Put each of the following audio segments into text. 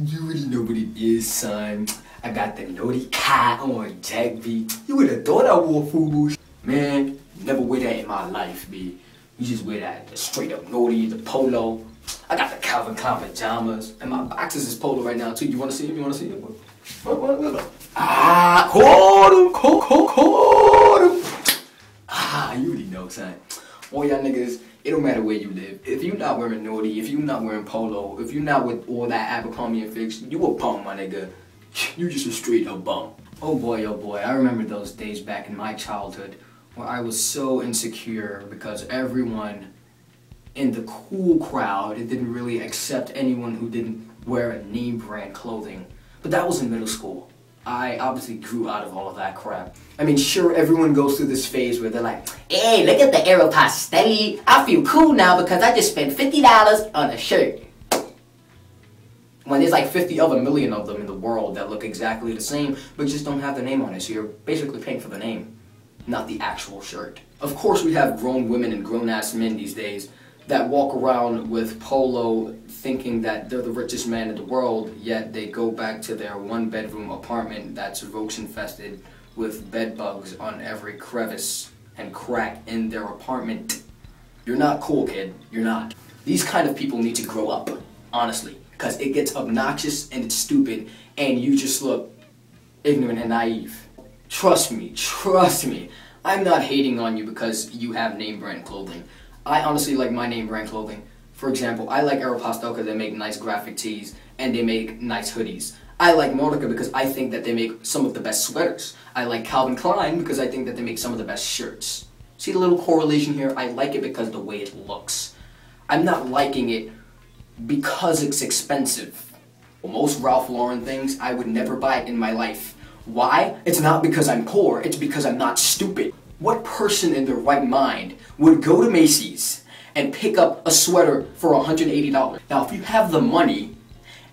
You already know what it is, son. I got the Nautica on Jack B. You would have thought I wore FUBU. Man, never wear that in my life, B. You just wear that, the straight up Naughty, the polo. I got the Calvin Klein pajamas. And my boxes is polo right now, too. You wanna see him? You wanna see him? What? Ah, caught him. Ah, you already know, son. All y'all niggas, it don't matter where you live. If you not wearing Naughty, if you not wearing polo, if you not with all that Abercrombie and Fitch, you a bum, my nigga. You just a straight up bum. Oh boy, I remember those days back in my childhood where I was so insecure because everyone in the cool crowd didn't really accept anyone who didn't wear a name brand clothing. But that was in middle school. I obviously grew out of all of that crap. I mean, sure, everyone goes through this phase where they're like, hey, look at the Aeropostale. I feel cool now because I just spent $50 on a shirt. When there's like 50 other million of them in the world that look exactly the same, but just don't have the name on it. So you're basically paying for the name, not the actual shirt. Of course, we have grown women and grown-ass men these days that walk around with polo thinking that they're the richest man in the world, yet they go back to their one-bedroom apartment that's roach-infested with bed bugs on every crevice and crack in their apartment. You're not cool, kid. You're not. These kind of people need to grow up, honestly, because it gets obnoxious and it's stupid, and you just look ignorant and naive. Trust me, I'm not hating on you because you have name brand clothing. I honestly like my name brand clothing. For example, I like Aeropostale because they make nice graphic tees and they make nice hoodies. I like Nautica because I think that they make some of the best sweaters. I like Calvin Klein because I think that they make some of the best shirts. See the little correlation here? I like it because of the way it looks. I'm not liking it because it's expensive. Most Ralph Lauren things, I would never buy it in my life. Why? It's not because I'm poor, it's because I'm not stupid. What person in their right mind would go to Macy's and pick up a sweater for $180? Now, if you have the money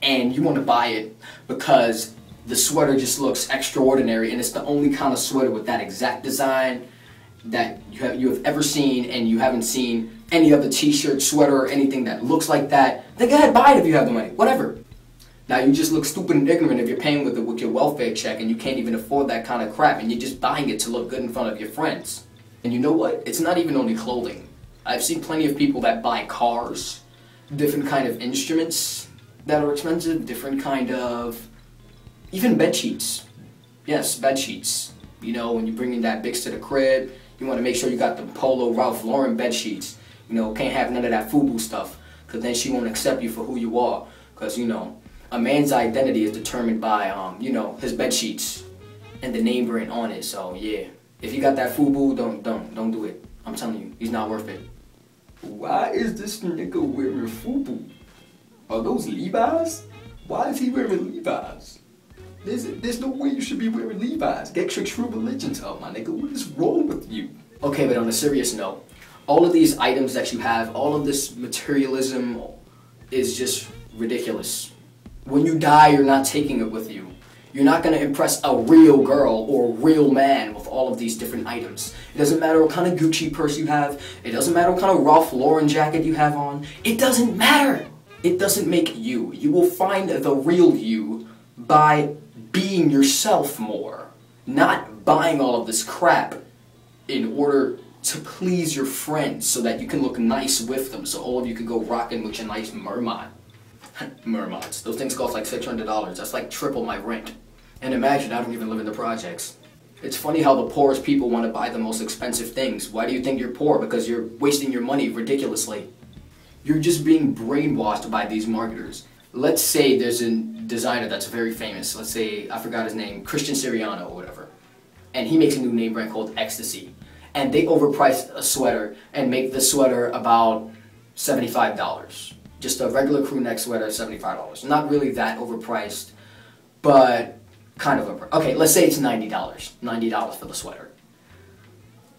and you want to buy it because the sweater just looks extraordinary and it's the only kind of sweater with that exact design that you have ever seen, and you haven't seen any other t-shirt, sweater, or anything that looks like that, then go ahead, buy it if you have the money, whatever. Now, you just look stupid and ignorant if you're paying with your welfare check and you can't even afford that kind of crap and you're just buying it to look good in front of your friends. And you know what? It's not even only clothing. I've seen plenty of people that buy cars, different kind of instruments that are expensive, different kind of, even bed sheets. Yes, bed sheets. You know, when you bring in that Bix to the crib, you want to make sure you got the Polo Ralph Lauren bed sheets. You know, can't have none of that FUBU stuff, because then she won't accept you for who you are. Because, you know, a man's identity is determined by, you know, his bed sheets and the name brand on it. So yeah, if you got that FUBU, don't do it. I'm telling you, he's not worth it. Why is this nigga wearing FUBU? Are those Levi's? Why is he wearing Levi's? There's no way you should be wearing Levi's. Get your True Religions up, my nigga. What is wrong with you? Okay, but on a serious note, all of these items that you have, all of this materialism is just ridiculous. When you die, you're not taking it with you. You're not going to impress a real girl or a real man with all of these different items. It doesn't matter what kind of Gucci purse you have. It doesn't matter what kind of Ralph Lauren jacket you have on. It doesn't matter. It doesn't make you. You will find the real you by being yourself more. Not buying all of this crap in order to please your friends so that you can look nice with them, so all of you can go rocking with your nice mermaid. Mermaids. Those things cost like $600. That's like triple my rent. And imagine, I don't even live in the projects. It's funny how the poorest people want to buy the most expensive things. Why do you think you're poor? Because you're wasting your money ridiculously. You're just being brainwashed by these marketers. Let's say there's a designer that's very famous. Let's say, I forgot his name, Christian Siriano or whatever. And he makes a new name brand called Ecstasy. And they overprice a sweater and make the sweater about $75. Just a regular crew neck sweater, $75. Not really that overpriced, but kind of overpriced. Okay, let's say it's $90. $90 for the sweater.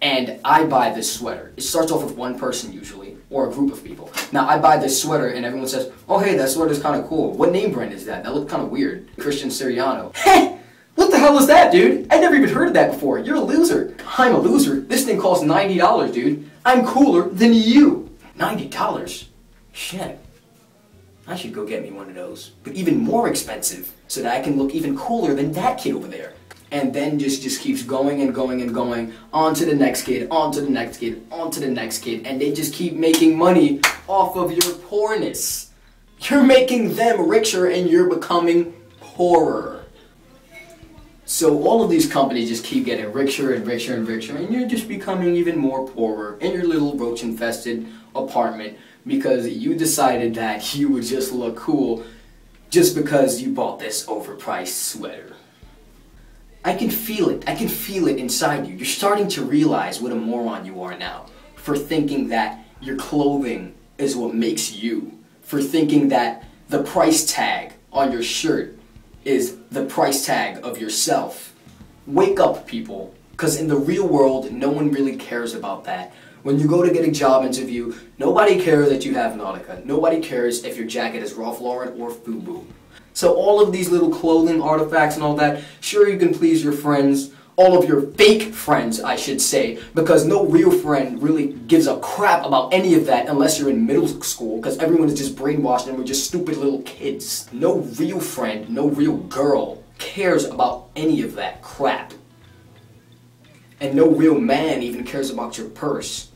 And I buy this sweater. It starts off with one person usually, or a group of people. Now I buy this sweater and everyone says, oh hey, that sweater's kind of cool. What name brand is that? That looked kind of weird. Christian Siriano. Hey! What the hell is that, dude? I never even heard of that before. You're a loser. I'm a loser. This thing costs $90, dude. I'm cooler than you. $90? Shit. I should go get me one of those, but even more expensive, so that I can look even cooler than that kid over there. And then just keeps going and going and going, on to the next kid, on to the next kid, on to the next kid, and they just keep making money off of your poorness. You're making them richer and you're becoming poorer. So all of these companies just keep getting richer and richer and richer, and you're just becoming even more poorer in your little roach-infested apartment because you decided that you would just look cool just because you bought this overpriced sweater. I can feel it. I can feel it inside you. You're starting to realize what a moron you are now for thinking that your clothing is what makes you, for thinking that the price tag on your shirt is the price tag of yourself. Wake up, people, because in the real world, no one really cares about that. When you go to get a job interview, nobody cares that you have Nautica. Nobody cares if your jacket is Ralph Lauren or FUBU. So all of these little clothing artifacts and all that, sure, you can please your friends, all of your fake friends, I should say, because no real friend really gives a crap about any of that unless you're in middle school, because everyone is just brainwashed and we're just stupid little kids. No real friend, no real girl cares about any of that crap. And no real man even cares about your purse.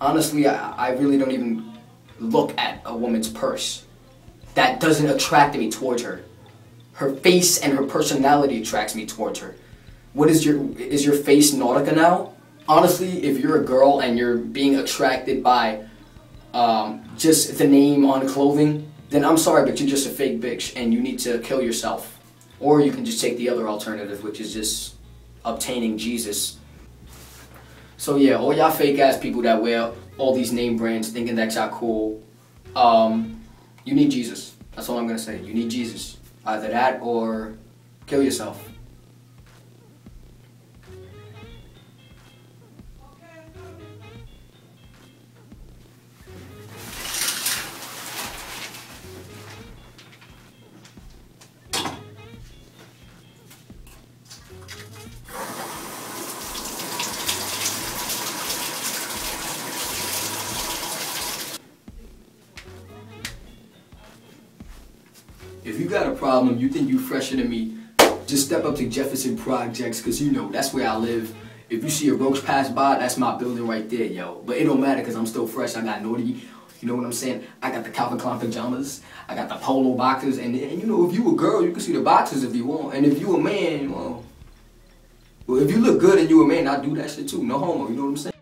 Honestly, I really don't even look at a woman's purse. That doesn't attract me towards her. Her face and her personality attracts me towards her. What is your face Nautica now? Honestly, if you're a girl and you're being attracted by just the name on clothing, then I'm sorry, but you're just a fake bitch and you need to kill yourself. Or you can just take the other alternative, which is just obtaining Jesus. So yeah, all y'all fake ass people that wear all these name brands thinking that y'all cool, you need Jesus. That's all I'm gonna say. You need Jesus. Either that or kill yourself. If you got a problem, you think you fresher than me, just step up to Jefferson Projects, because you know, that's where I live. If you see a roach pass by, that's my building right there, yo. But it don't matter because I'm still fresh. I got naughty, you know what I'm saying? I got the Calvin Klein pajamas, I got the polo boxers, and you know, if you a girl, you can see the boxers if you want. And if you a man, well, if you look good and you a man, I'll do that shit too. No homo, you know what I'm saying?